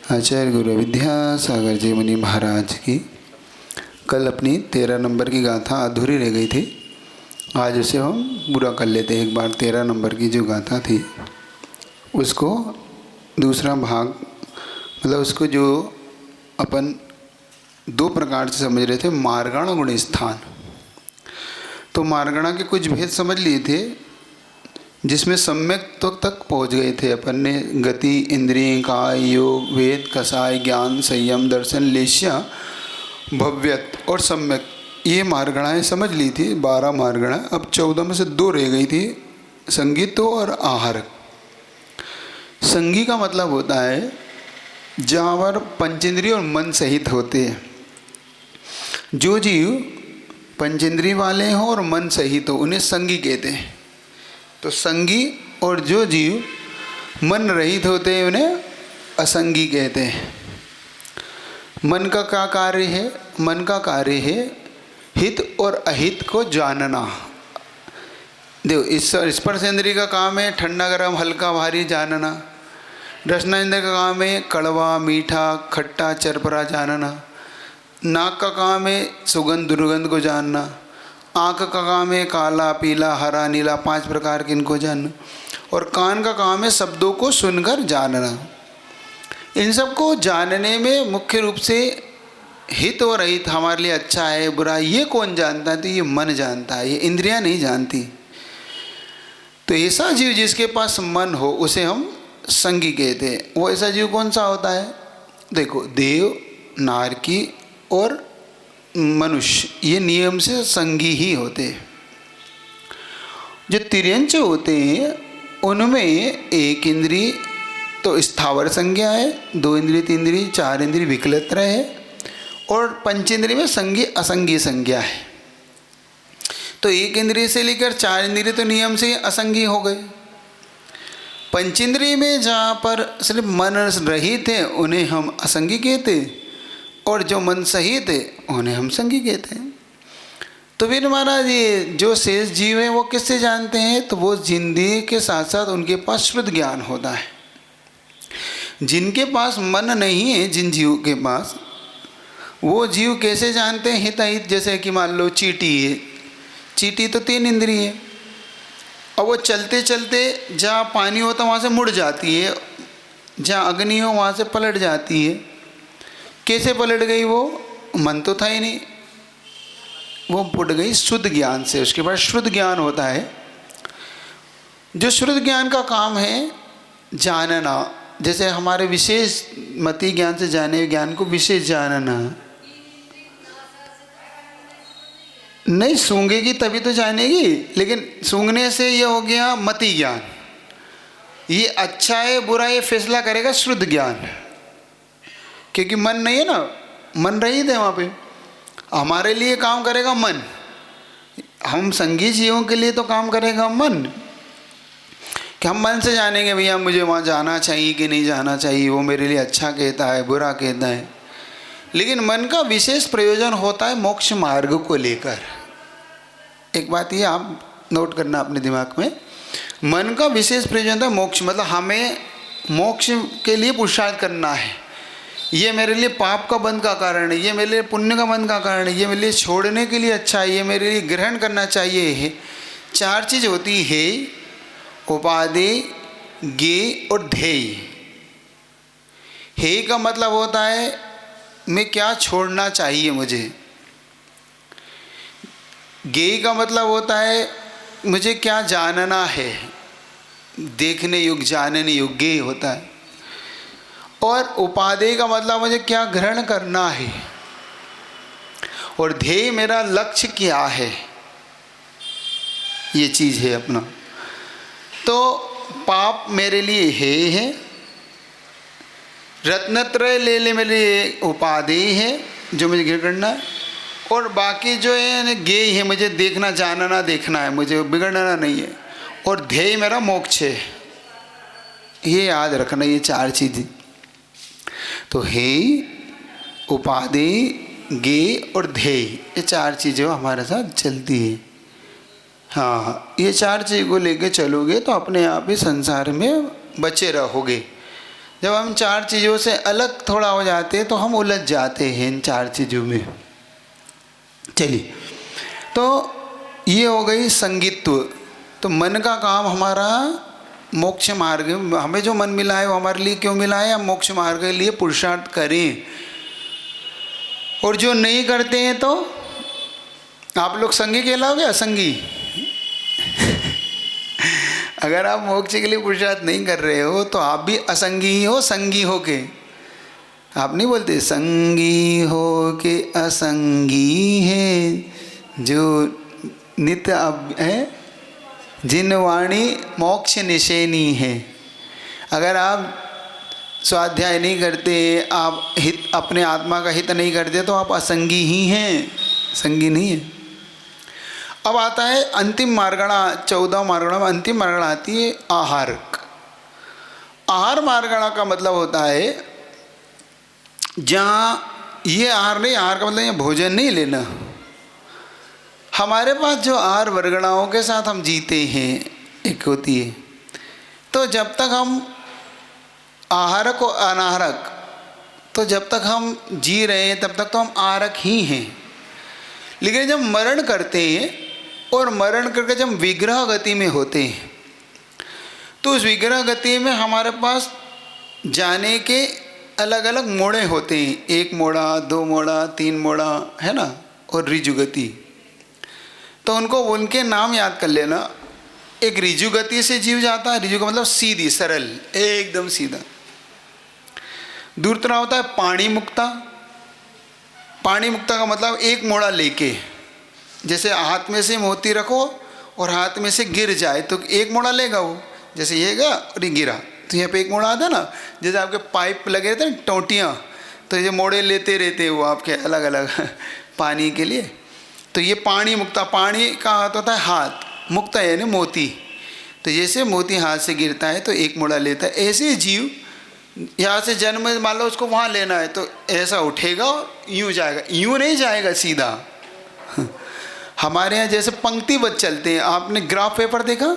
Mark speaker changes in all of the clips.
Speaker 1: आचार्य गुरु विद्यासागर जी मुनि महाराज की कल अपनी 13 नंबर की गाथा अधूरी रह गई थी। आज उसे हम पूरा कर लेते हैं। एक बार 13 नंबर की जो गाथा थी उसको दूसरा भाग, मतलब उसको जो अपन दो प्रकार से समझ रहे थे, मार्गण गुण स्थान। तो मार्गणा के कुछ भेद समझ लिए थे जिसमें सम्यक तक पहुंच गए थे अपन ने। गति, इंद्रिय, काय, योग, वेद, कसाय, ज्ञान, संयम, दर्शन, लेश्या, भव्यत और सम्यक, ये मार्गणाएं समझ ली थी। 12 मार्गणा। अब 14 में से 2 रह गई थी, संगीतो और आहारक। संगी का मतलब होता है जहाँ पर पंचेंद्रिय और मन सहित होते हैं। जो जीव पंचेंद्रिय वाले हों और मन सहित हो उन्हें संगी कहते हैं। तो संगी और जो जीव मन रहित होते हैं उन्हें असंगी कहते हैं। मन का क्या कार्य है? मन का कार्य है हित और अहित को जानना। देखो, इस स्पर्शेंद्रिय का काम है ठंडा गर्म हल्का भारी जानना। रसनेंद्रिय का काम है कड़वा मीठा खट्टा चरपरा जानना। नाक का काम है सुगंध दुर्गंध को जानना। आँख का काम है काला पीला हरा नीला 5 प्रकार के इनको जानना। और कान का काम है शब्दों को सुनकर जानना। इन सब को जानने में मुख्य रूप से हित और अहित, हमारे लिए अच्छा है बुरा, ये कौन जानता है? तो ये मन जानता है, ये इंद्रियां नहीं जानती। तो ऐसा जीव जिसके पास मन हो उसे हम संगी कहते हैं। वो ऐसा जीव कौन सा होता है? देखो, देव, नारकी और मनुष्य ये नियम से संगी ही होते हैं। जो तिर्यंच होते हैं उनमें एक इंद्रिय तो स्थावर संज्ञा है, 2 इंद्रिय 3 इंद्रिय 4 इंद्रिय विकलत्र है, और पंचेंद्रिय में संगी असंगी संज्ञा है। तो 1 इंद्रिय से लेकर 4 इंद्रिय तो नियम से असंगी हो गए। पंचेंद्रिय में जहाँ पर सिर्फ मन रहित है उन्हें हम असंगी कहते हैं, और जो मन सहित है उन्हें हम संगी कहते हैं। तो फिर महाराज ये जो शेष जीव है वो किससे जानते हैं? तो वो जिंदगी के साथ साथ उनके पास शुद्ध ज्ञान होता है। जिनके पास मन नहीं है, जिन जीव के पास, वो जीव कैसे जानते हैं हित अहित? जैसे कि मान लो चींटी है, चींटी तो 3 इंद्रिय है। अब वो चलते चलते जहाँ पानी होता वहाँ से मुड़ जाती है, जहाँ अग्नि हो वहाँ से पलट जाती है। कैसे पलट गई? वो मन तो था ही नहीं, वो पुट गई शुद्ध ज्ञान से। उसके बाद शुद्ध ज्ञान होता है। जो शुद्ध ज्ञान का काम है जानना, जैसे हमारे विशेष मति ज्ञान से जाने ज्ञान को विशेष जानना। नहीं सूंघेगी तभी तो जानेगी, लेकिन सूंघने से ये हो गया मति ज्ञान। ये अच्छा है बुरा ये फैसला करेगा शुद्ध ज्ञान, क्योंकि मन नहीं है ना, मन रहित है वहाँ पे। हमारे लिए काम करेगा मन, हम संगी जीवों के लिए तो काम करेगा मन। कि हम मन से जानेंगे भैया मुझे वहाँ जाना चाहिए कि नहीं जाना चाहिए, वो मेरे लिए अच्छा कहता है बुरा कहता है। लेकिन मन का विशेष प्रयोजन होता है मोक्ष मार्ग को लेकर। एक बात ये आप नोट करना अपने दिमाग में, मन का विशेष प्रयोजन होता है मोक्ष, मतलब हमें मोक्ष के लिए पुरुषार्थ करना है। ये मेरे लिए पाप का बंध का कारण है, ये मेरे लिए पुण्य का बंध का कारण है, ये मेरे लिए छोड़ने के लिए अच्छा है, ये मेरे लिए ग्रहण करना चाहिए है। 4 चीज़ होती है, उपादेय, ज्ञेय और ध्येय। हे का मतलब होता है मैं क्या छोड़ना चाहिए मुझे। ज्ञेय का मतलब होता है मुझे क्या जानना है, देखने योग्य जानने योग्य होता है। और उपादेय का मतलब मुझे क्या ग्रहण करना है। और ध्येय मेरा लक्ष्य क्या है, ये चीज़ है अपना। तो पाप मेरे लिए है, रत्नत्रय ले ले मेरे लिए उपादेय है जो मुझे ग्रहण करना है, और बाकी जो है ज्ञेय है, मुझे देखना जानना देखना है, मुझे बिगड़ना नहीं है। और ध्येय मेरा मोक्ष है। ये याद रखना, ये 4 चीज़ें। तो हे, उपादेय, ज्ञेय और ध्येय, ये 4 चीज़ें हमारे साथ चलती है। हाँ, ये 4 चीज़ को लेके चलोगे तो अपने आप ही संसार में बचे रहोगे। जब हम चार चीज़ों से अलग थोड़ा हो जाते हैं तो हम उलझ जाते हैं इन चार चीज़ों में। चलिए, तो ये हो गई संगीत्व। तो मन का काम हमारा मोक्ष मार्ग, हमें जो मन मिला है वो हमारे लिए क्यों मिला है, हम मोक्ष मार्ग के लिए पुरुषार्थ करें। और जो नहीं करते हैं तो आप लोग संगी कहलाओगे, असंगी? अगर आप मोक्ष के लिए पुरुषार्थ नहीं कर रहे हो तो आप भी असंगी ही हो, संगी हो के। आप नहीं बोलते संगी हो के असंगी है जो नित्य अब है जिन वाणी मोक्ष निशेनी है। अगर आप स्वाध्याय नहीं करते, आप हित अपने आत्मा का हित नहीं करते तो आप असंगी ही हैं, संगी नहीं है। अब आता है अंतिम मार्गणा, 14 मार्गणा में अंतिम मार्गणा आती है आहारक। आहार मार्गणा का मतलब होता है जहाँ ये आहार नहीं, आहार का मतलब ये भोजन नहीं लेना। हमारे पास जो आहार वर्गणाओं के साथ हम जीते हैं एक होती है, तो जब तक हम आहारक और अनाहारक, तो जब तक हम जी रहे हैं तब तक तो हम आहारक ही हैं। लेकिन जब मरण करते हैं और मरण करके जब विग्रह गति में होते हैं तो उस विग्रह गति में हमारे पास जाने के अलग अलग मोड़े होते हैं, 1 मोड़ा, 2 मोड़ा, 3 मोड़ा, है ना, और ऋजु गति। तो उनको उनके नाम याद कर लेना। एक ऋजु गति से जीव जाता है, ऋजु का मतलब सीधी, सरल, एकदम सीधा। दूसरा होता है पाणी मुक्ता। पाणी मुक्ता का मतलब 1 मोड़ा लेके, जैसे हाथ में से मोती रखो और हाथ में से गिर जाए तो 1 मोड़ा लेगा वो, जैसे ये गया और ये गिरा तो यहाँ पे 1 मोड़ा आता है ना। जैसे आपके पाइप लगे रहते हैं टोंटियाँ, तो ये मोड़े लेते रहते हैं वो आपके अलग अलग पानी के लिए। तो ये पाणी मुक्ता, पाणी का हाथ होता है हाथ, मुक्ता यानी मोती। तो जैसे मोती हाथ से गिरता है तो 1 मोड़ा लेता है। ऐसे ही जीव यहाँ से जन्म, मान लो उसको वहाँ लेना है तो ऐसा उठेगा और यूँ जाएगा, यूँ नहीं जाएगा सीधा। हमारे यहाँ जैसे पंक्तिबद्ध चलते हैं। आपने ग्राफ पेपर देखा?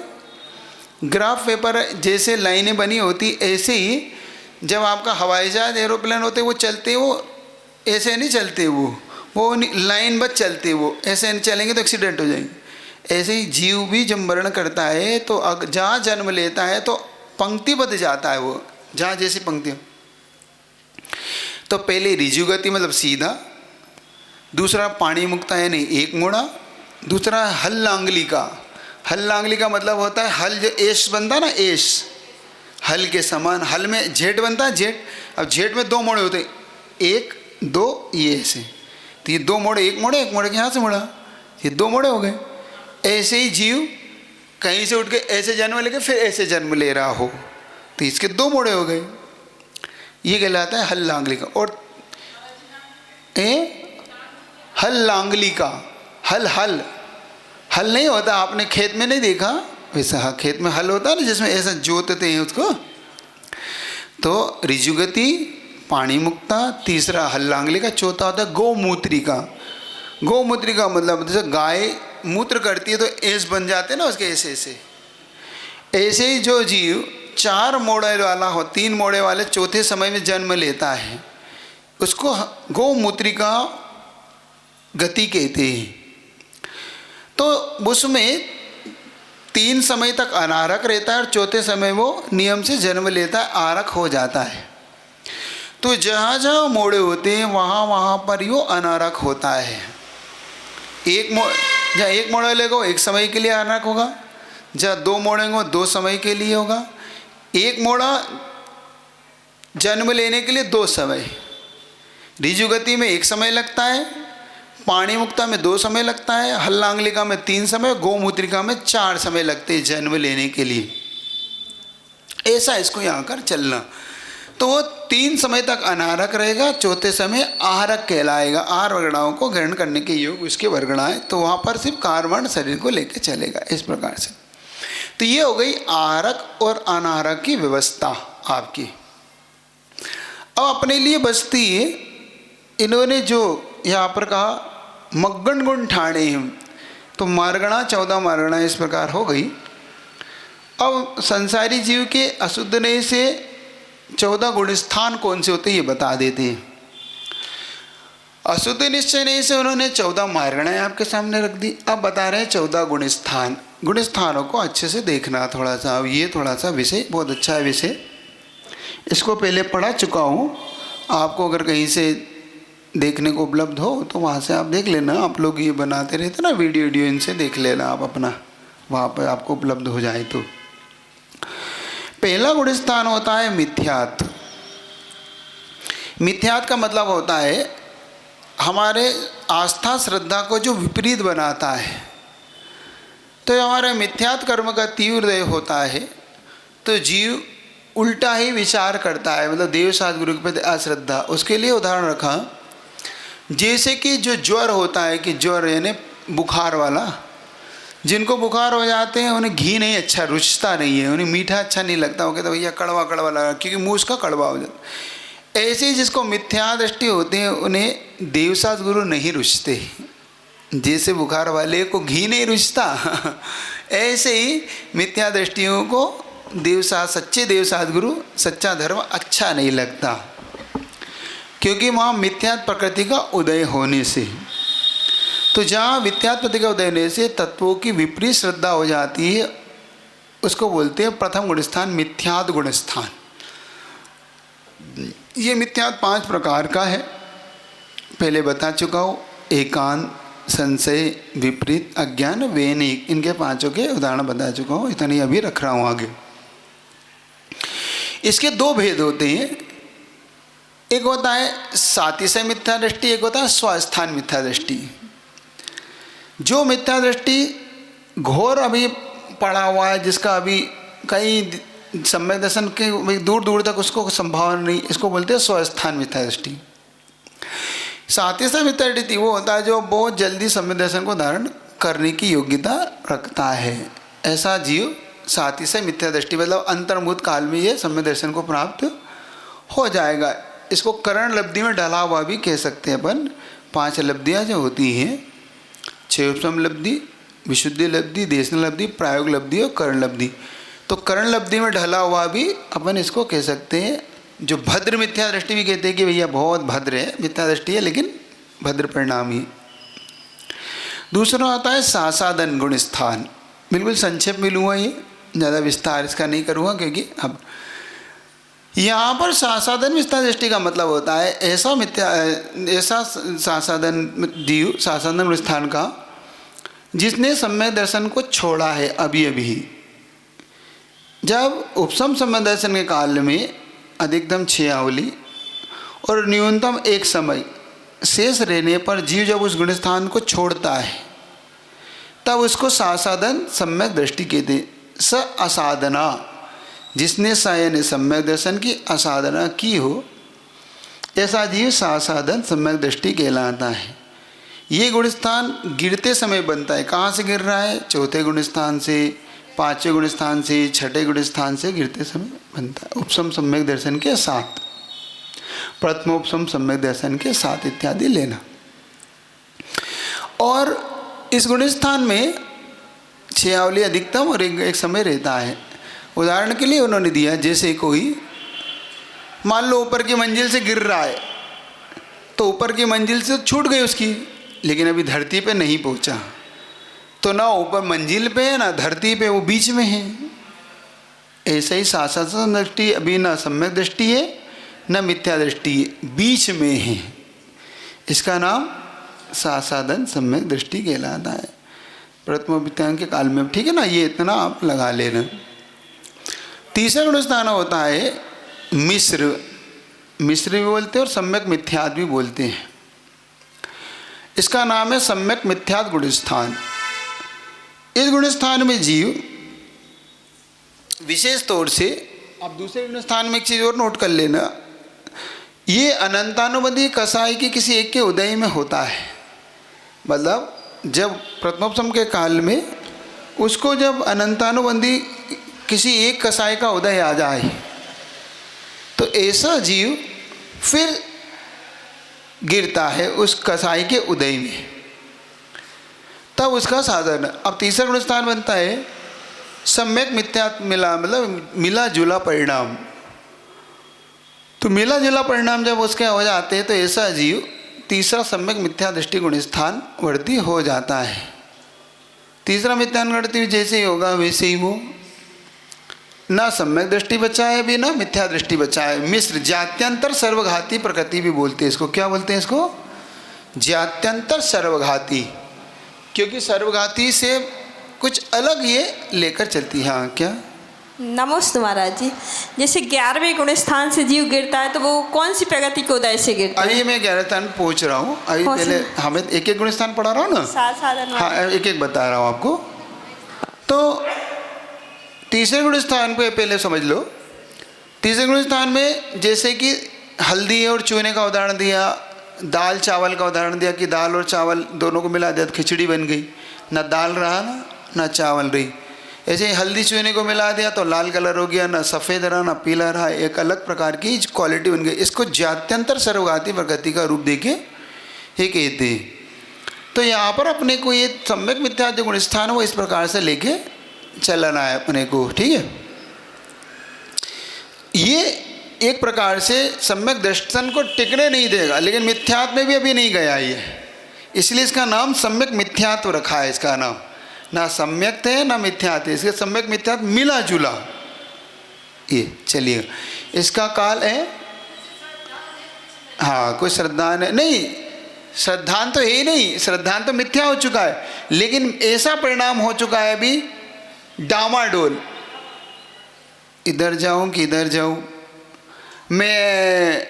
Speaker 1: ग्राफ पेपर जैसे लाइनें बनी होती, ऐसे ही जब आपका हवाई जहाज, एरोप्लेन होते वो चलते, वो ऐसे नहीं चलते, वो लाइन बद्ध चलते, वो ऐसे नहीं चलेंगे तो एक्सीडेंट हो जाएंगे। ऐसे ही जीव भी जब मरण करता है तो जहाँ जन्म लेता है तो पंक्तिबद्ध जाता है वो, जहाँ जैसी पंक्ति। तो पहले ऋजु गति मतलब सीधा, दूसरा पाणी मुक्ता यानी 1 मोड़ा, दूसरा हल्लांगली का। हल्लांगली का मतलब होता है हल, जो एश बनता है ना, एश हल के समान। हल में जेठ बनता है, जेठ। अब जेठ में 2 मोड़े होते हैं, 1, 2, ये ऐसे। तो ये 2 मोड़े, 1 मोड़े, 1 मोड़े के यहाँ से मोड़ा, ये 2 मोड़े हो गए। ऐसे ही जीव कहीं से उठ के ऐसे जन्म लेके फिर ऐसे जन्म ले रहा हो तो इसके 2 मोड़े हो गए। ये कहलाता है हल्लांगली का। और हल्लांगली का, हल हल हल नहीं होता, आपने खेत में नहीं देखा वैसा। हाँ, खेत में हल होता है ना जिसमें ऐसा जोतते हैं उसको। तो ऋजुगति, पाणी मुक्ता, तीसरा हल्लांगली का, चौथा होता है गौमूत्री का। गौमूत्री का मतलब जैसे गाय मूत्र करती है तो ऐस बन जाते हैं ना उसके, ऐसे ऐसे। ऐसे ही जो जीव 4 मोड़े वाला हो, 3 मोड़े वाले चौथे समय में जन्म लेता है उसको गौमूत्री का गति कहते हैं। तो उसमें 3 समय तक अनारक रहता है और चौथे समय वो नियम से जन्म लेता है, आरक हो जाता है। तो जहाँ जहाँ मोड़े होते हैं वहाँ वहाँ पर यो अनारक होता है। जहाँ 1 मोड़ा लेगा 1 समय के लिए अनारक होगा, जहाँ 2 मोड़ेंगे 2 समय के लिए होगा। 1 मोड़ा जन्म लेने के लिए 2 समय। ऋजुगति में 1 समय लगता है, पाणी मुक्ता में 2 समय लगता है, हल्लांगलिका में 3 समय, गौमूत्रिका में 4 समय लगते हैं जन्म लेने के लिए। ऐसा इसको यहाँ कर चलना। तो वो 3 समय तक अनारक रहेगा, चौथे समय आहारक कहलाएगा। आहार वर्गणाओं को ग्रहण करने के योग उसके वर्गणाएं, तो वहाँ पर सिर्फ कारवर्ण शरीर को लेकर चलेगा इस प्रकार से। तो ये हो गई आहारक और अनाहारक की व्यवस्था आपकी। अब अपने लिए बचती है, इन्होंने जो यहाँ पर कहा मग्गन गुण ठाणे हम, तो मार्गणा 14 मार्गणा इस प्रकार हो गई। अब संसारी जीव के अशुद्धने से 14 गुण स्थान कौन से होते हैं ये बता देते हैं। अशुद्धि निश्चय नहीं से उन्होंने 14 मार्गणाएं आपके सामने रख दी। अब बता रहे हैं 14 गुण स्थान। गुण स्थानों को अच्छे से देखना थोड़ा सा। अब ये थोड़ा सा विषय बहुत अच्छा है विषय, इसको पहले पढ़ा चुका हूँ। आपको अगर कहीं से देखने को उपलब्ध हो तो वहाँ से आप देख लेना। आप लोग ये बनाते रहते ना वीडियो, इनसे देख लेना आप अपना, वहाँ पर आपको उपलब्ध हो जाए तो। पहला गुण स्थान होता है मिथ्यात्व। मिथ्यात्व का मतलब होता है हमारे आस्था श्रद्धा को जो विपरीत बनाता है। तो हमारे मिथ्यात्व कर्म का तीव्र होता है तो जीव उल्टा ही विचार करता है, मतलब देव शास्त्र गुरु के प्रति अश्रद्धा। उसके लिए उदाहरण रखा, जैसे कि जो ज्वर होता है कि ज्वर यानी बुखार वाला, जिनको बुखार हो जाते हैं उन्हें घी नहीं अच्छा रुचता नहीं है, उन्हें मीठा अच्छा नहीं लगता, वो कहते भैया कड़वा कड़वा लगा, क्योंकि मुँह उसका कड़वा हो जाता। ऐसे ही जिसको मिथ्या दृष्टि होती है उन्हें देवशास्त्र गुरु नहीं रुचते। जैसे बुखार वाले को घी नहीं रुचता ऐसे ही मिथ्या दृष्टियों को देवशास्त्र, सच्चे देवशास्त्र गुरु, सच्चा धर्म अच्छा नहीं लगता, क्योंकि वहाँ मिथ्या प्रकृति का उदय होने से। तो जहाँ मिथ्या प्रकृति का उदय होने से तत्वों की विपरीत श्रद्धा हो जाती है, उसको बोलते हैं प्रथम गुण स्थान मिथ्यात्व गुण स्थान। ये मिथ्यात्व 5 प्रकार का है, पहले बता चुका हूँ। एकांत, संशय, विपरीत, अज्ञान, वैनिक, इनके 5 के उदाहरण बता चुका हूँ, इतना ही अभी रख रहा हूँ आगे। इसके 2 भेद होते हैं, एक होता है सातिशय मिथ्या दृष्टि, एक होता है स्वस्थान मिथ्या दृष्टि। जो मिथ्या दृष्टि घोर अभी पड़ा हुआ है, जिसका अभी कई सम्यक दर्शन के दूर दूर तक उसको संभावना नहीं, इसको बोलते हैं स्वस्थान मिथ्या दृष्टि। सातिशय मिथ्या दृष्टि वो होता है जो बहुत जल्दी सम्यक दर्शन को धारण करने की योग्यता रखता है। ऐसा जीव सातिशय मिथ्या दृष्टि, मतलब अंतर्मुख काल में ये सम्यक दर्शन को प्राप्त हो जाएगा। इसको करण लब्धि में ढला हुआ भी कह सकते हैं अपन। 5 लब्धियाँ जो होती हैं, 6 उपसम लब्धि, विशुद्धि लब्धि, देशन लब्धि, प्रायोग लब्धि और करण लब्धि। तो करण लब्धि में ढला हुआ भी अपन इसको कह सकते हैं। जो भद्र मिथ्या दृष्टि भी कहते हैं कि भैया बहुत भद्र है, मिथ्या दृष्टि है लेकिन भद्र परिणाम ही। दूसरा आता है सासादन गुण स्थान। बिल्कुल संक्षेप में लूँगा, ये ज़्यादा विस्तार इसका नहीं करूँगा, क्योंकि अब यहाँ पर सासादन मिथ्या दृष्टि का मतलब होता है ऐसा सासादन जीव, सासादन गुण स्थान का, जिसने सम्यक दर्शन को छोड़ा है अभी अभी। जब उपसम सम्यक दर्शन के काल में अधिकतम 6 आवली और न्यूनतम 1 समय शेष रहने पर जीव जब उस गुण स्थान को छोड़ता है, तब उसको सासादन सम्यक दृष्टि कहते हैं। स असाधना, जिसने यानी सम्यक दर्शन की असाधना की हो, ऐसा जीव सासाधन सम्यक दृष्टि कहलाता है। ये गुण स्थान गिरते समय बनता है। कहाँ से गिर रहा है? चौथे गुण स्थान से, 5वें गुण स्थान से, 6ठे गुण स्थान से गिरते समय बनता है। उपसम सम्यक दर्शन के साथ, प्रथम उपसम सम्यक दर्शन के साथ इत्यादि लेना। और इस गुण स्थान में 6 आवली अधिकतम और एक समय रहता है। उदाहरण के लिए उन्होंने दिया, जैसे कोई मान लो ऊपर की मंजिल से गिर रहा है, तो ऊपर की मंजिल से छूट गई उसकी, लेकिन अभी धरती पे नहीं पहुंचा, तो ना ऊपर मंजिल पे है ना धरती पे, वो बीच में है। ऐसे ही सासादन दृष्टि अभी ना सम्यक दृष्टि है न मिथ्या दृष्टि है, बीच में है। इसका नाम सासादन सम्यक दृष्टि कहलाता है प्रथम वित्तांग के काल में। ठीक है ना, ये इतना आप लगा लेना। तीसरा गुण स्थान होता है मिश्र। मिश्र भी बोलते हैं और सम्यक मिथ्यात् भी बोलते हैं। इसका नाम है सम्यक मिथ्यात् गुण स्थान। इस गुण स्थान में जीव विशेष तौर से, अब दूसरे गुण स्थान में एक चीज़ और नोट कर लेना, ये अनंतानुबंधी कसाई की किसी एक के उदय में होता है। मतलब जब प्रथमोपसम के काल में उसको जब अनंतानुबंधी किसी एक कसाई का उदय आ जाए, तो ऐसा जीव फिर गिरता है उस कसाई के उदय में, तब उसका साधन। अब तीसरा गुण स्थान बनता है सम्यक मिथ्या मिला, मतलब मिला जुला परिणाम। तो मिला जुला परिणाम जब उसके हो जाते हैं तो ऐसा जीव तीसरा सम्यक मिथ्या दृष्टि गुण स्थान वर्ती हो जाता है। तीसरा मिथ्यान वर्ती जैसे ही होगा वैसे ही वो ना सम्यक दृष्टि बचाए भी ना मिथ्या दृष्टि बचाए। मिश्र जात्यंतर सर्वघाती प्रकृति भी बोलते हैं इसको। क्या बोलते हैं इसको? जात्यंतर सर्वघाती, क्योंकि सर्वघाती से कुछ अलग ये लेकर चलती है। हाँ क्या?
Speaker 2: नमस्ते महाराज जी, जैसे 11वें गुण स्थान से जीव गिरता है तो वो कौन सी प्रगति को उदय से गिरता है?
Speaker 1: अभी मैं 11 स्थान पहुँच रहा हूँ। अभी पहले हमें एक एक गुण स्थान पढ़ा रहा हूँ ना,
Speaker 2: साधन।
Speaker 1: हाँ एक एक बता रहा हूँ आपको। तो तीसरे गुण स्थान पे पहले समझ लो। तीसरे गुण स्थान में जैसे कि हल्दी और चूने का उदाहरण दिया, दाल चावल का उदाहरण दिया कि दाल और चावल दोनों को मिला दिया तो खिचड़ी बन गई, ना दाल रहा ना चावल रही। ऐसे ही हल्दी चूने को मिला दिया तो लाल कलर हो गया, ना सफ़ेद रहा ना पीला रहा, एक अलग प्रकार की क्वालिटी बन गई। इसको जात्यंतर सर्वघाती प्रकृति का रूप देके ये कहते हैं। तो यहाँ पर अपने को ये सम्यक मिथ्या जो गुण स्थान है वो इस प्रकार से लेके चलना है अपने को, ठीक है। ये एक प्रकार से सम्यक दर्शन को टिकने नहीं देगा, लेकिन मिथ्यात्व में भी अभी नहीं गया ये, इसलिए इसका नाम सम्यक मिथ्यात्व रखा है। इसका नाम ना सम्यक है ना मिथ्यात्व, इसके सम्यक मिथ्यात्व मिला जुला। ये चलिए, इसका काल है, हाँ कोई श्रद्धान है नहीं, श्रद्धान तो है ही नहीं, श्रद्धान तो मिथ्या हो चुका है, लेकिन ऐसा परिणाम हो चुका है अभी डामाडोल, इधर जाऊं कि इधर जाऊं, मैं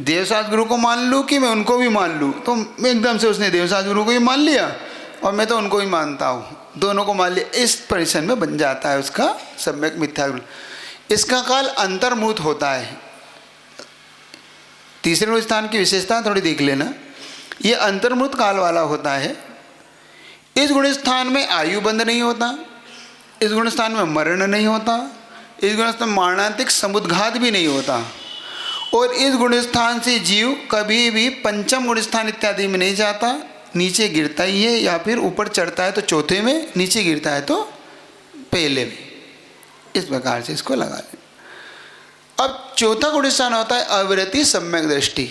Speaker 1: देवसाद गुरु को मान लूं कि मैं उनको भी मान लूं। तो एकदम से उसने देवसाद गुरु को भी मान लिया और मैं तो उनको ही मानता हूँ, दोनों को मान लिया। इस परिसर में बन जाता है उसका सम्यक मिथ्या। इसका काल अंतर्मुत होता है। तीसरे गुण स्थान की विशेषता थोड़ी देख लेना, ये अंतर्मुत काल वाला होता है। इस गुण स्थान में आयु बंध नहीं होता, इस गुण स्थान में मरण नहीं होता, इस गुण स्थान में मारणांतिक समुद्घात भी नहीं होता, और इस गुण स्थान से जीव कभी भी पंचम गुण स्थान इत्यादि में नहीं जाता, नीचे गिरता ही है, या फिर ऊपर चढ़ता है तो चौथे में, नीचे गिरता है तो पहले में। इस प्रकार से इसको लगा लें। अब चौथा गुण स्थान होता है अविरति सम्यक दृष्टि।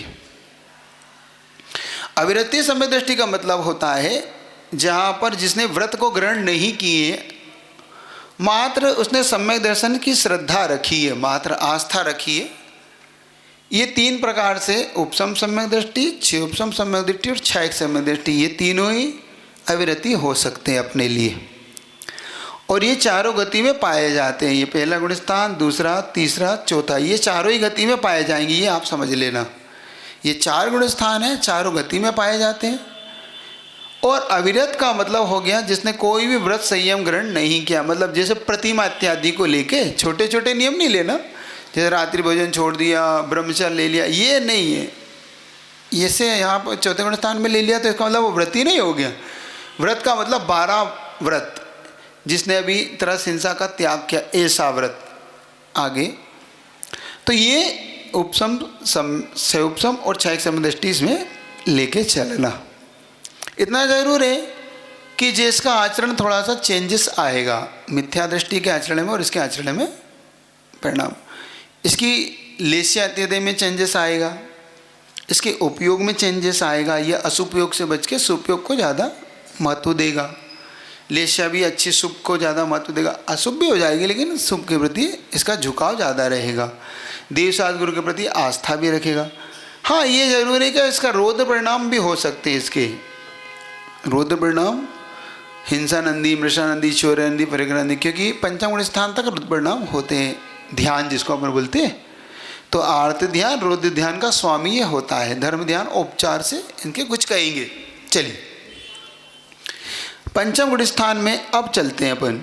Speaker 1: अविरति सम्यक दृष्टि का मतलब होता है जहाँ पर जिसने व्रत को ग्रहण नहीं किए, मात्र उसने सम्यक दर्शन की श्रद्धा रखी है, मात्र आस्था रखी है। ये तीन प्रकार से उपसम सम्यक दृष्टि, क्षयोपसम सम्यक दृष्टि और क्षयिक सम्यक दृष्टि, ये तीनों ही अविरति हो सकते हैं अपने लिए, और ये चारों गति में पाए जाते हैं। ये पहला गुण स्थान, दूसरा, तीसरा, चौथा, ये चारों ही गति में पाए जाएंगे, ये आप समझ लेना। ये चार गुण स्थान है, चारों गति में पाए जाते हैं। और अविरत का मतलब हो गया जिसने कोई भी व्रत संयम ग्रहण नहीं किया, मतलब जैसे प्रतिमा इत्यादि को लेके छोटे छोटे नियम नहीं लेना, जैसे रात्रि भोजन छोड़ दिया, ब्रह्मचर्य ले लिया, ये नहीं है। ये से यहाँ पर चौथे गुण स्थान में ले लिया तो इसका मतलब वो व्रत ही नहीं हो गया। व्रत का मतलब 12 व्रत, जिसने अभी तरस हिंसा का त्याग किया, ऐसा व्रत आगे। तो ये उपसम उपसम और क्षयिक सम्यक दृष्टि इसमें लेके चलना। इतना जरूर है कि जिसका आचरण थोड़ा सा चेंजेस आएगा मिथ्या दृष्टि के आचरण में और इसके आचरण में परिणाम, इसकी लेस्या इत्यादि में चेंजेस आएगा, इसके उपयोग में चेंजेस आएगा। यह असुपयोग से बच के सुपयोग को ज़्यादा महत्व देगा। लेस्या भी अच्छी शुभ को ज़्यादा महत्व देगा, अशुभ भी हो जाएगी लेकिन शुभ के प्रति इसका झुकाव ज़्यादा रहेगा। देवसाद गुरु के प्रति आस्था भी रखेगा। हाँ ये जरूर है कि इसका रौद्र परिणाम भी हो सकते हैं। इसके रौद्र परिणाम हिंसानंदी, मृषानंदी, चौर्यनंदी, परिग्रहनंदी, क्योंकि पंचम गुण स्थान तक रौद्र परिणाम होते हैं। ध्यान जिसको अपन बोलते हैं, तो आर्त ध्यान, रौद्र ध्यान का स्वामी ये होता है। धर्म ध्यान उपचार से इनके कुछ कहेंगे। चलिए पंचम गुण स्थान में अब चलते हैं अपन।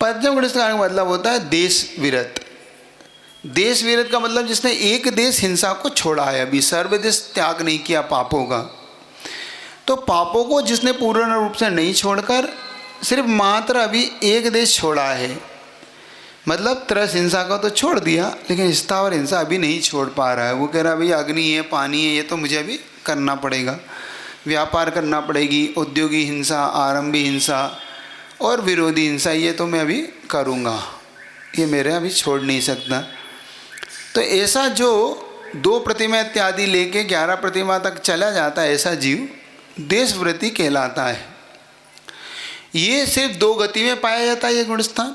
Speaker 1: पंचम गुण स्थान का मतलब होता है देश विरत। देश विरत का मतलब जिसने एक देश हिंसा को छोड़ा है, अभी सर्वदेश त्याग नहीं किया पापों का। तो पापों को जिसने पूर्ण रूप से नहीं छोड़कर सिर्फ मात्र अभी एक देश छोड़ा है, मतलब त्रस हिंसा का तो छोड़ दिया लेकिन स्थावर हिंसा अभी नहीं छोड़ पा रहा है। वो कह रहा है भाई अग्नि है, पानी है, ये तो मुझे अभी करना पड़ेगा, व्यापार करना पड़ेगी, उद्योगी हिंसा, आरंभी हिंसा और विरोधी हिंसा, ये तो मैं अभी करूँगा, ये मेरे अभी छोड़ नहीं सकता। तो ऐसा जो 2 प्रतिमा इत्यादि लेके 11 प्रतिमा तक चला जाता है, ऐसा जीव देशव्रती कहलाता है। ये सिर्फ 2 गति में पाया जाता है ये गुणस्थान,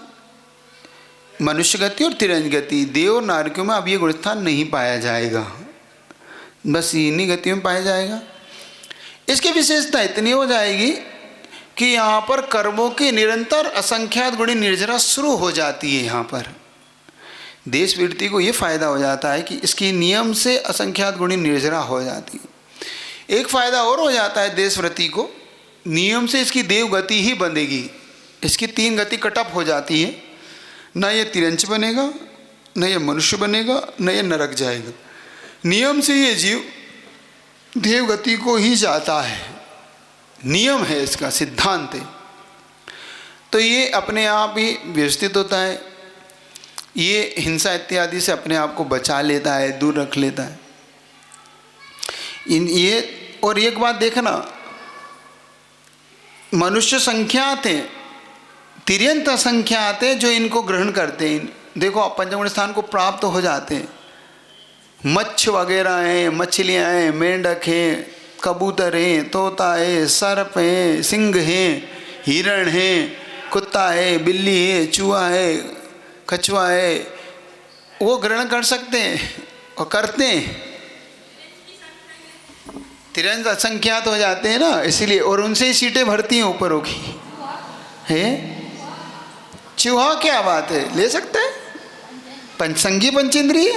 Speaker 1: मनुष्य गति और तिरंज गति। देव और नारकियों में अब ये गुणस्थान नहीं पाया जाएगा, बस इन्हीं गतियों में पाया जाएगा। इसकी विशेषता इतनी हो जाएगी कि यहाँ पर कर्मों की निरंतर असंख्यात गुणी निर्जरा शुरू हो जाती है। यहाँ पर देशवृत्ति को ये फायदा हो जाता है कि इसकी नियम से असंख्यात गुणी निर्जरा हो जाती है। एक फायदा और हो जाता है देशवृत्ति को, नियम से इसकी देव गति ही बंधेगी। इसकी 3 गति कटअप हो जाती है, न ये तिरंच बनेगा, न ये मनुष्य बनेगा, न ये नरक जाएगा। नियम से ये जीव देव गति को ही जाता है, नियम है इसका, सिद्धांत है। तो ये अपने आप ही व्यवस्थित होता है, ये हिंसा इत्यादि से अपने आप को बचा लेता है, दूर रख लेता है। ये और एक बात देखना, मनुष्य संख्यात हैं, तिर्यंत असंख्यात हैं जो इनको ग्रहण करते हैं। देखो आप पंचम स्थान को प्राप्त हो जाते हैं। मच्छ वगैरह हैं, मछलियाँ हैं, मेंढक हैं, कबूतर हैं, तोता है, सर्प हैं, सिंह हैं, हिरण हैं, कुत्ता है, बिल्ली है, चूहा है, कछुआ है, वो ग्रहण कर सकते हैं और करते हैं। तिरंज असंख्यात हो जाते हैं ना, इसीलिए, और उनसे ही सीटें भरती हैं ऊपरों की है। चूहा क्या बात है, ले सकते हैं। संगी पंचेंद्रिय,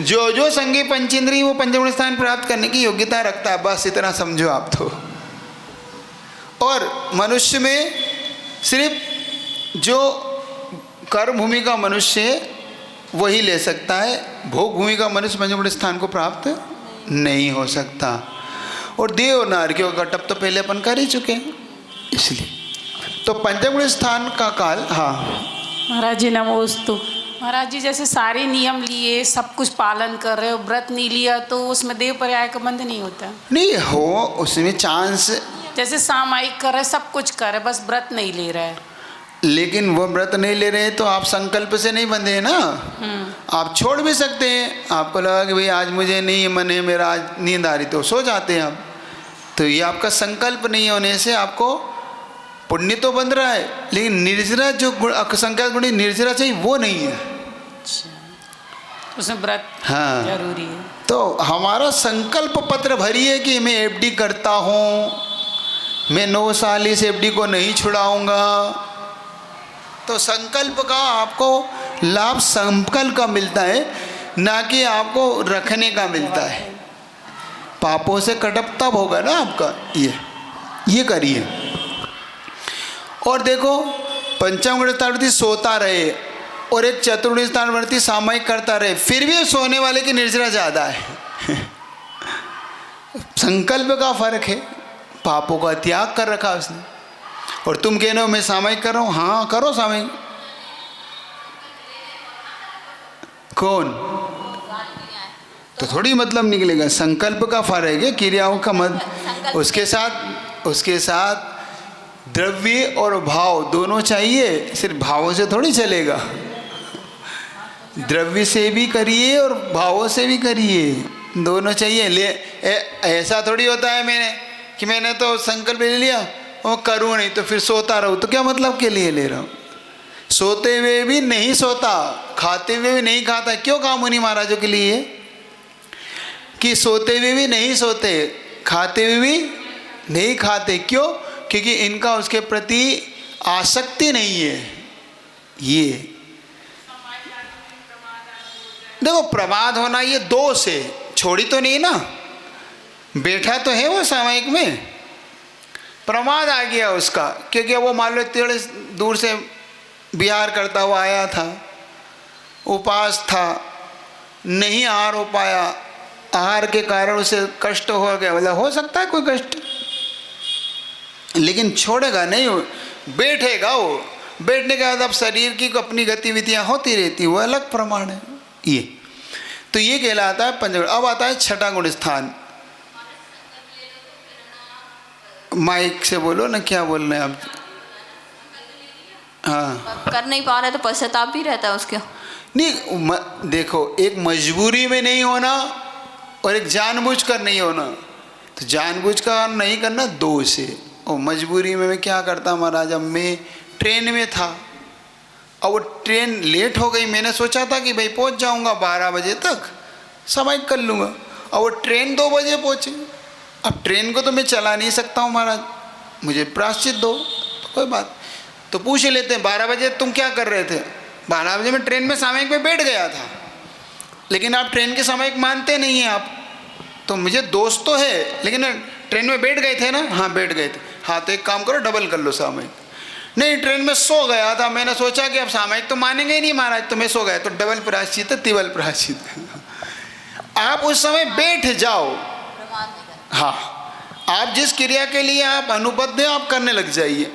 Speaker 1: जो संगी पंचेंद्रिय वो पंचम स्थान प्राप्त करने की योग्यता रखता है, बस इतना समझो आप तो। और मनुष्य में सिर्फ जो कर्म भूमि का मनुष्य है वही ले सकता है, भोग भूमि का मनुष्य पंचम स्थान को प्राप्त नहीं हो सकता। और देव और नारकियों का टप तो पहले अपन कर ही चुके हैं, इसलिए तो पंचम स्थान का काल। हाँ
Speaker 3: महाराज जी नमोस्तु। महाराज जी जैसे सारे नियम लिए, सब कुछ पालन कर रहे हो, व्रत नहीं लिया तो उसमें देव पर्याय का बंध नहीं होता?
Speaker 1: नहीं हो, उसमें चांस,
Speaker 3: जैसे सामायिक कर रहे, सब कुछ कर रहे, बस व्रत नहीं ले रहे।
Speaker 1: लेकिन वो व्रत नहीं ले रहे तो आप संकल्प से नहीं बंधे हैं ना। आप छोड़ भी सकते हैं, आपको लगा कि भाई आज मुझे नहीं मन है, मेरा आज नींद आ रही, तो सो जाते हैं आप। तो ये आपका संकल्प नहीं होने से आपको पुण्य तो बंध रहा है, लेकिन निर्जरा जो असंख्यात गुणी निर्जरा चाहिए वो नहीं है।
Speaker 3: उसमें व्रत
Speaker 1: हाँ
Speaker 3: जरूरी है।
Speaker 1: तो हमारा संकल्प पत्र भरिए कि मैं एफडी करता हूँ, मैं 9 साल इस एफडी को नहीं छुड़ाऊंगा। तो संकल्प का आपको लाभ संकल्प का मिलता है, ना कि आपको रखने का मिलता है। पापों से कटअप तब होगा ना आपका। ये करिए। और देखो पंचम गुणस्थानवर्ती सोता रहे और एक चतुर्गुण स्थानवर्ती सामायिक करता रहे, फिर भी सोने वाले की निर्जरा ज़्यादा है। संकल्प का फर्क है, पापों का त्याग कर रखा उसने। और तुम कह रहे हो मैं सामायिक कर रहा हूँ, हाँ करो सामायिक। कौन तो थोड़ी मतलब निकलेगा, संकल्प का फर्क है, क्रियाओं का मत। उसके साथ द्रव्य और भाव दोनों चाहिए, सिर्फ भावों से थोड़ी चलेगा। द्रव्य से भी करिए और भावों से भी करिए, दोनों चाहिए। ऐसा थोड़ी होता है मैंने तो संकल्प ले लिया और करूँ नहीं तो फिर सोता रहूँ, तो क्या मतलब के लिए ले रहा हूँ। सोते हुए भी नहीं सोता, खाते हुए भी नहीं खाता। क्यों कहा मुनि महाराजों के लिए कि सोते हुए भी नहीं सोते, खाते हुए भी नहीं खाते? क्यों? क्योंकि इनका उसके प्रति आसक्ति नहीं है। ये देखो प्रमाद होना ये दोष है, छोड़ी तो नहीं ना, बैठा तो है वो सामायिक में, प्रमाद आ गया उसका। क्योंकि वो मान लो थोड़े दूर से विहार करता हुआ आया था, उपास था, नहीं आहार हो पाया, आहार के कारण उसे कष्ट हो गया, मतलब हो सकता है कोई कष्ट, लेकिन छोड़ेगा नहीं, बैठेगा। वो बैठने के बाद अब शरीर की अपनी गतिविधियां होती रहती, वो अलग प्रमाण है। ये तो ये कहलाता है पंचगुण। अब आता है छठा गुण स्थान। माइक से बोलो ना, क्या बोल रहे हैं आप? हाँ
Speaker 2: कर नहीं पा रहे तो पश्चाताप भी रहता है उसके।
Speaker 1: नहीं देखो, एक मजबूरी में नहीं होना और एक जानबूझकर नहीं होना। तो जानबूझकर नहीं करना दोष है, और मजबूरी में मैं क्या करता महाराज, अब मैं ट्रेन में था और वो ट्रेन लेट हो गई। मैंने सोचा था कि भाई पहुंच जाऊंगा 12 बजे तक, समय कर लूँगा, और वो ट्रेन 2 बजे पहुँची। अब ट्रेन को तो मैं चला नहीं सकता हूँ महाराज, मुझे प्रायश्चित दो। तो कोई बात, तो पूछ लेते हैं 12 बजे तुम क्या कर रहे थे? 12 बजे मैं ट्रेन में सामयिक में बैठ गया था, लेकिन आप ट्रेन के सामयिक मानते नहीं हैं आप। तो मुझे दोस्त तो है, लेकिन ट्रेन में बैठ गए थे ना? हाँ बैठ गए थे। हाँ तो एक काम करो, डबल कर लो सामयिक। नहीं, ट्रेन में सो गया था, मैंने सोचा कि अब सामयिक तो मानेंगे ही नहीं महाराज, तो मैं सो गया, तो डबल प्रायश्चित है, तिबल प्रायश्चित। आप उस समय बैठ जाओ। हाँ, आप जिस क्रिया के लिए आप अनुबद्ध हैं आप करने लग जाइए।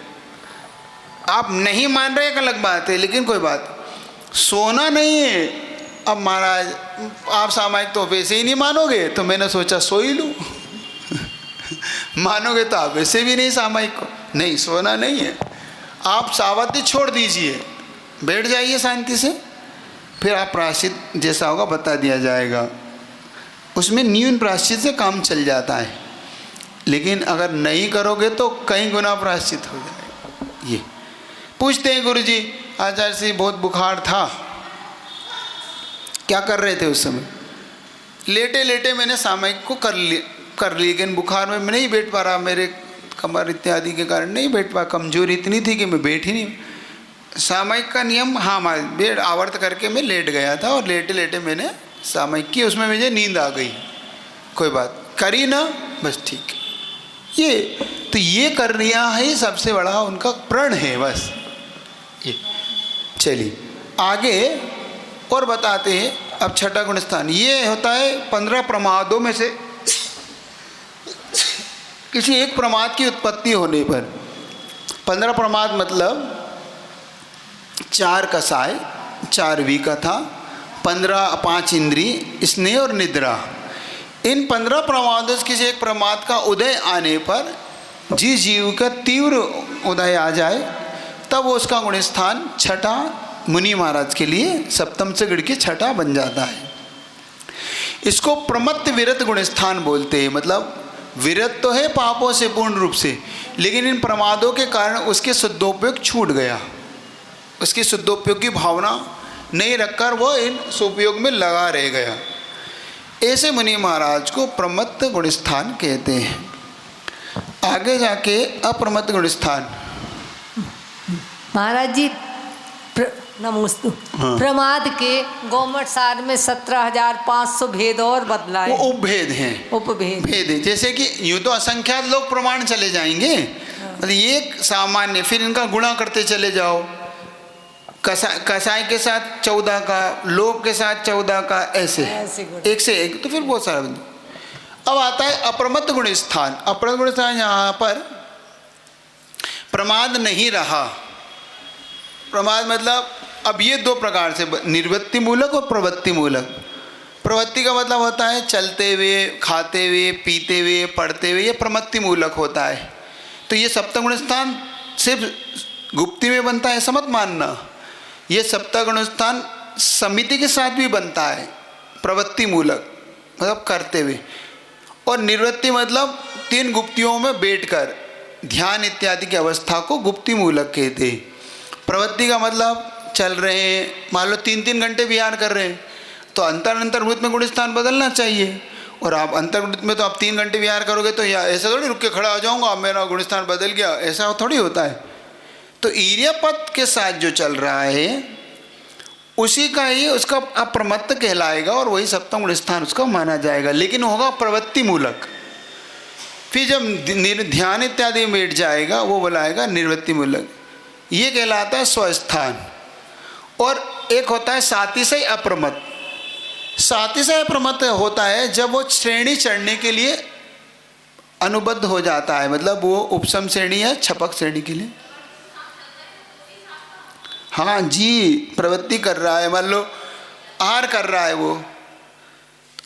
Speaker 1: आप नहीं मान रहे एक अलग बात है, लेकिन कोई बात, सोना नहीं है। अब महाराज आप सामायिक तो वैसे ही नहीं मानोगे, तो मैंने सोचा सो ही लूँ। मानोगे तो आप वैसे भी नहीं सामायिक को, नहीं सोना नहीं है। आप सावधि छोड़ दीजिए, बैठ जाइए शांति से, फिर आप प्रायश्चित जैसा होगा बता दिया जाएगा। उसमें न्यून प्रायश्चित से काम चल जाता है, लेकिन अगर नहीं करोगे तो कई गुना प्रायश्चित हो जाएगा। ये पूछते हैं गुरुजी, आचार्य जी बहुत बुखार था, क्या कर रहे थे उस समय? लेटे लेटे मैंने सामयिक को कर ली, लेकिन बुखार में मैं नहीं बैठ पा रहा, मेरे कमर इत्यादि के कारण नहीं बैठ पा, कमजोरी इतनी थी कि मैं बैठ ही नहीं। सामयिक का नियम, हाँ बेड आवर्त करके मैं लेट गया था, और लेटे लेटे मैंने सामयिक की, उसमें मुझे नींद आ गई। कोई बात करी ना, बस ठीक है। ये तो ये कर रिया है, सबसे बड़ा उनका प्रण है बस ये। चलिए आगे और बताते हैं। अब छठा गुण स्थान ये होता है 15 प्रमादों में से किसी एक प्रमाद की उत्पत्ति होने पर। 15 प्रमाद मतलब 4 कसाय, 4 विकथा, 15 5 इंद्रिय, स्नेह और निद्रा। इन 15 प्रमादों से किसी एक प्रमाद का उदय आने पर जिस जीव का तीव्र उदय आ जाए, तब वो उसका गुण स्थान छठा मुनि महाराज के लिए सप्तम से गिड़ के छठा बन जाता है। इसको प्रमत्त विरत गुण स्थान बोलते हैं। मतलब विरत तो है पापों से पूर्ण रूप से, लेकिन इन प्रमादों के कारण उसके शुद्धोपयोग छूट गया, उसकी शुद्धोपयोग की भावना नहीं रखकर वो इन सुपयोग में लगा रह गया। ऐसे मुनि महाराज को प्रमत्त गुण स्थान कहते हैं। आगे जाके अप्रमत्त गुण स्थान।
Speaker 4: महाराज जी नमोस्तु।
Speaker 1: हाँ।
Speaker 4: प्रमाद के गौमठ सार में 17,500 भेद और बदला है।
Speaker 1: वो उपभेद हैं,
Speaker 4: उपभेद
Speaker 1: भेद है। जैसे कि यूँ तो असंख्यात लोग प्रमाण चले जाएंगे, मतलब एक सामान्य, फिर इनका गुणा करते चले जाओ। कसाई के साथ 14 का, लोभ के साथ 14 का, ऐसे एक से एक, तो फिर बहुत सारा बन। अब आता है अप्रमत्त गुण स्थान। अप्रमत्त गुण स्थान यहाँ पर प्रमाद नहीं रहा। प्रमाद मतलब अब ये 2 प्रकार से, निर्वृत्ति मूलक और प्रवृत्ति मूलक। प्रवृत्ति का मतलब होता है चलते हुए, खाते हुए, पीते हुए, पढ़ते हुए, ये प्रवृत्ति मूलक होता है। तो ये सप्तम गुण स्थान सिर्फ गुप्ती में बनता है ऐसा मत मानना। ये सप्तम गुण स्थान समिति के साथ भी बनता है, प्रवृत्ति मूलक मतलब करते हुए। और निवृत्ति मतलब 3 गुप्तियों में बैठकर ध्यान इत्यादि की अवस्था को गुप्ती मूलक कहते हैं। प्रवृत्ति का मतलब चल रहे हैं, मान लो 3-3 घंटे विहार कर रहे हैं, तो अंतर्वृत्त में गुण स्थान बदलना चाहिए। और आप अंतर्वृत्त में तो आप 3 घंटे विहार करोगे तो या ऐसा थोड़ी रुक के खड़ा हो जाऊंगा, मेरा गुण स्थान बदल गया, ऐसा थोड़ी होता है। तो ईर्यपथ के साथ जो चल रहा है उसी का ही उसका अप्रमत्त कहलाएगा, और वही सप्तम गुण स्थान उसका माना जाएगा, लेकिन होगा प्रवृत्ति मूलक। फिर जब ध्यान इत्यादि में बैठ जाएगा वो बोलाएगा निर्वृत्ति मूलक। ये कहलाता है स्वस्थान। और एक होता है सातिशय अप्रमत्त। सातिशय अप्रमत्त होता है जब वो श्रेणी चढ़ने के लिए अनुबद्ध हो जाता है, मतलब वो उपसम श्रेणी या छपक श्रेणी के लिए। हाँ जी, प्रवृत्ति कर रहा है, मान लो आहार कर रहा है वो।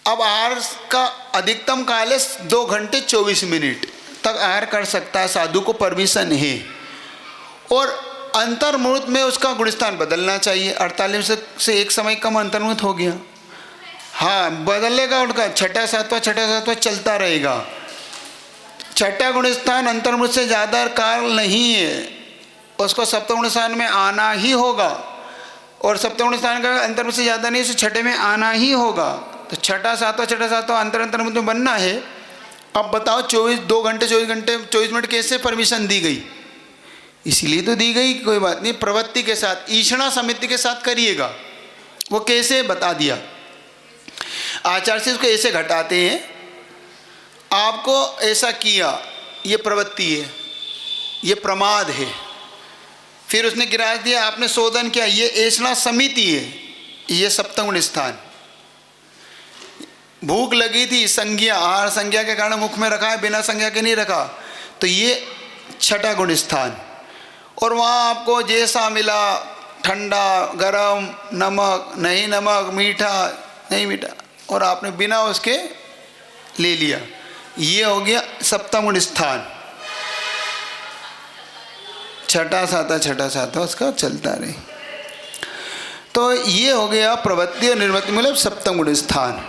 Speaker 1: अब आहार का अधिकतम काल है 2 घंटे 24 मिनट तक आहार कर सकता है, साधु को परमिशन है। और अंतर्मुहूर्त में उसका गुणस्थान बदलना चाहिए। 48 से एक समय कम अंतर्मुहूर्त हो गया, हाँ बदलेगा उनका, छठा सातवां चलता रहेगा। छठा गुणस्थान अंतर्मुहूर्त से ज़्यादा काल नहीं है, उसको सप्तम गुणस्थान में आना ही होगा, और सप्तम गुणस्थान का अंतर्मुहूर्त से ज़्यादा नहीं, उसे छठे में आना ही होगा। तो छठा सातवां अंतर्मुहूर्त में बनना है। अब बताओ 24 मिनट कैसे परमिशन दी गई? इसलिए तो दी गई, कोई बात नहीं, प्रवृत्ति के साथ ईषणा समिति के साथ करिएगा। वो कैसे बता दिया, आचार्य से उसको ऐसे घटाते हैं, आपको ऐसा किया, ये प्रवृत्ति है, ये प्रमाद है, फिर उसने गिरा दिया, आपने शोधन किया, ये ऐसा समिति है, ये सप्तम गुण स्थान। भूख लगी थी, संज्ञा, आहार संज्ञा के कारण मुख में रखा है, बिना संज्ञा के नहीं रखा, तो ये छठा गुण स्थान। और वहाँ आपको जैसा मिला, ठंडा गरम, नमक नहीं नमक, मीठा नहीं मीठा, और आपने बिना उसके ले लिया, ये हो गया सप्तम गुण स्थान। छठा सातवां उसका चलता रहे। तो ये हो गया प्रवृत्ति और निर्वृत्ति मतलब सप्तम गुण स्थान।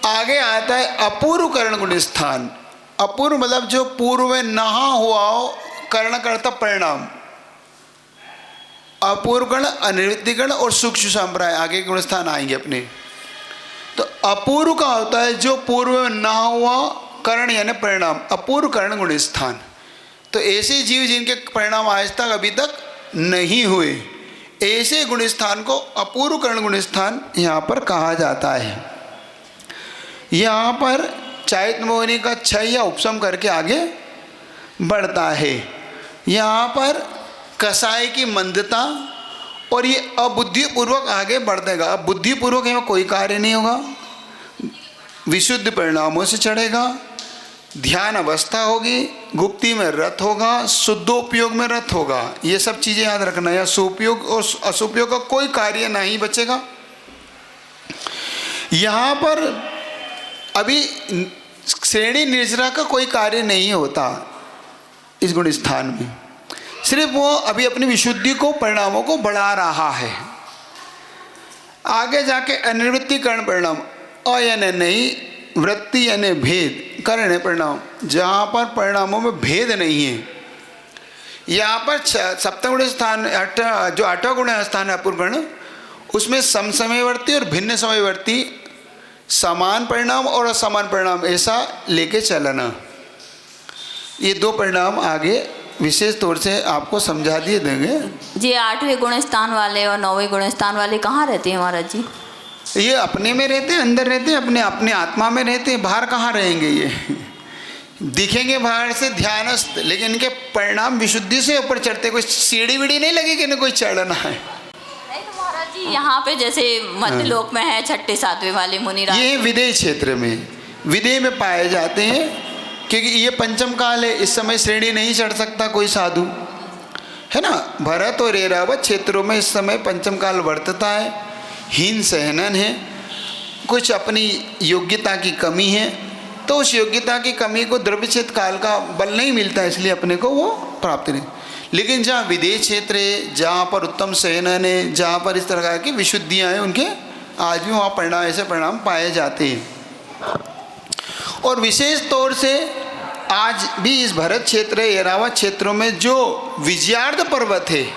Speaker 1: आगे आता है अपूर्व करण गुण स्थान। अपूर्व मतलब जो पूर्व में नहा हुआ हो, कर्ण कर्ता परिणाम, अपूर्व गण, अनिवृत्ति गण और सूक्ष्म संप्राय, आगे गुण स्थान आएंगे अपने। तो अपूर्व का होता है जो पूर्व में ना हुआ कर्ण यानी परिणाम, अपूर्व कर्ण गुण स्थान। तो ऐसे जीव जिनके परिणाम आज तक अभी तक नहीं हुए, ऐसे गुण स्थान को अपूर्व कर्ण गुण स्थान यहाँ पर कहा जाता है। यहाँ पर चायत मोहिनी का क्षय या उपशम करके आगे बढ़ता है। यहाँ पर कसाय की मंदता और ये अबुद्धिपूर्वक आगे बढ़ देगा। अब बुद्धिपूर्वक यहाँ कोई कार्य नहीं होगा, विशुद्ध परिणामों से चढ़ेगा, ध्यान अवस्था होगी, गुप्ती में रत होगा, शुद्धोपयोग में रत होगा। ये सब चीज़ें याद रखना, या सुपयोग और असुपयोग का कोई कार्य नहीं बचेगा। यहाँ पर अभी श्रेणी निर्जरा का कोई कार्य नहीं होता इस गुण स्थान में, सिर्फ वो अभी अपनी विशुद्धि को, परिणामों को बढ़ा रहा है। आगे जाके अनिवृत्ति कर्ण परिणाम, अ यानी नहीं, वृत्ति यानी भेद, कर्ण है परिणाम, जहाँ पर परिणामों में भेद नहीं है। यहाँ पर सप्तम गुण स्थान, जो आठवां गुण स्थान है अपूर्व गण, उसमें समसमयवर्ती और भिन्न समयवर्ती, समान परिणाम और असमान परिणाम ऐसा लेके चलना। ये दो परिणाम आगे विशेष तौर से आपको समझा दिए देंगे।
Speaker 2: जी 8वें गुण स्थान वाले और 9वें गुण स्थान वाले कहाँ रहते हैं महाराज जी?
Speaker 1: ये अपने में रहते हैं, अंदर रहते हैं, अपने आत्मा में रहते हैं। बाहर कहाँ रहेंगे? ये दिखेंगे बाहर से ध्यानस्थ, लेकिन इनके परिणाम विशुद्धि से ऊपर चढ़ते। कोई सीढ़ी वीढ़ी नहीं लगेगी, इन्हें कोई चढ़ना है।
Speaker 2: नहीं तो महाराज जी यहाँ पे जैसे मध्य लोक में है 6ठे 7वें वाले मुनिराज,
Speaker 1: ये विदेह क्षेत्र में, विदेह में पाए जाते हैं, क्योंकि ये पंचम काल है। इस समय श्रेणी नहीं चढ़ सकता कोई साधु, है ना। भरत और ऐरावत क्षेत्रों में इस समय पंचम काल वर्तता है। हीन सहनन है, कुछ अपनी योग्यता की कमी है, तो उस योग्यता की कमी को द्रव्यक्षेत्र काल का बल नहीं मिलता, इसलिए अपने को वो प्राप्त नहीं। लेकिन जहाँ विदेह क्षेत्र है, जहाँ पर उत्तम सहनन है, जहाँ पर इस तरह की विशुद्धियाँ हैं, उनके आज भी वहाँ परिणाम, ऐसे परिणाम पाए जाते हैं। और विशेष तौर से आज भी इस भरत क्षेत्र, ऐरावत क्षेत्रों में जो विजयार्ध पर्वत है,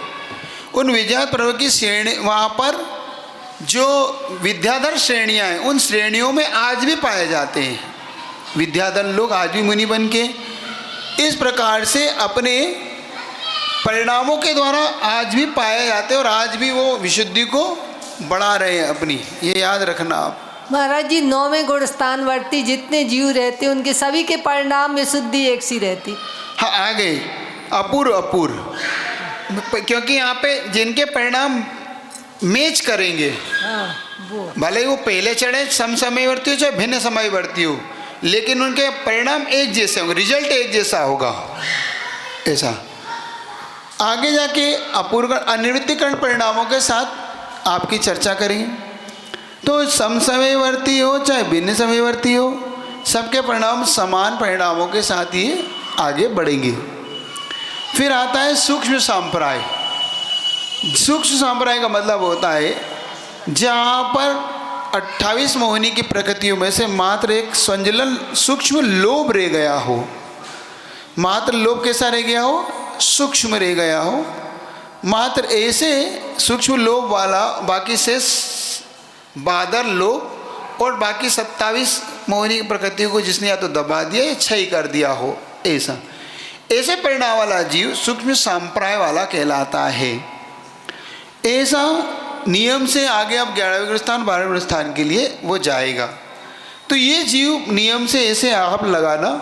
Speaker 1: उन विजयार्ध पर्वत की श्रेणी, वहाँ पर जो विद्याधर श्रेणियाँ हैं, उन श्रेणियों में आज भी पाए जाते हैं विद्याधर लोग, आज भी मुनि बन के इस प्रकार से अपने परिणामों के द्वारा आज भी पाए जाते हैं, और आज भी वो विशुद्धि को बढ़ा रहे हैं अपनी। ये याद रखना आप।
Speaker 4: महाराज जी 9वें गुण स्थान वर्ती जितने जीव रहते हैं, उनके सभी के परिणाम में शुद्धि एक सी रहती।
Speaker 1: हाँ, आ गए अपूर्व, क्योंकि यहाँ पे जिनके परिणाम मैच करेंगे, भले ही वो पहले चढ़े समसमयवर्ती हो चाहे भिन्न समयवर्ती हो, लेकिन उनके परिणाम एक जैसे होंगे, रिजल्ट एक जैसा होगा। ऐसा आगे जाके अपूर्व अनिवृत्तिकरण परिणामों के साथ आपकी चर्चा करेंगे। तो समसमयवर्ती हो चाहे भिन्न समयवर्ती हो, सबके परिणाम समान परिणामों के साथ ही आगे बढ़ेंगे। फिर आता है सूक्ष्म संप्राय। सूक्ष्म संप्राय का मतलब होता है जहाँ पर 28 मोहिनी की प्रकृतियों में से मात्र एक संजलन सूक्ष्म लोभ रह गया हो। मात्र लोभ कैसा रह गया हो? सूक्ष्म रह गया हो। मात्र ऐसे सूक्ष्म लोभ वाला, बाकी से बादर लोभ और बाकी 27 मोहिनी की प्रकृतियों को जिसने या तो दबा दिया या क्षय कर दिया हो, ऐसे परिणाम वाला जीव सूक्ष्म संप्राय वाला कहलाता है। ऐसा नियम से आगे अब 11वें गुण स्थान 12वें गुण स्थान के लिए वो जाएगा। तो ये जीव नियम से ऐसे आप लगाना,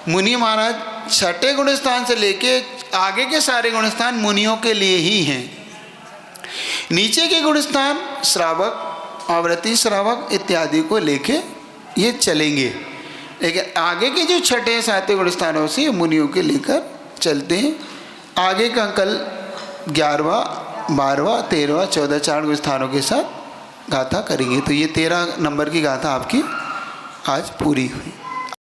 Speaker 1: मुनि महाराज 6ठे गुण स्थान से लेके आगे के सारे गुण स्थान मुनियों के लिए ही हैं। नीचे के गुण स्थान श्रावक, आवृत्ति श्रावक इत्यादि को लेके ये चलेंगे, लेकिन आगे के जो 6ठे 7वें गुण स्थानों से मुनियों के लेकर चलते हैं। आगे का कल 11वां 12वां 13वां 14 4 गुण स्थानों के साथ गाथा करेंगे। तो ये 13 नंबर की गाथा आपकी आज पूरी हुई।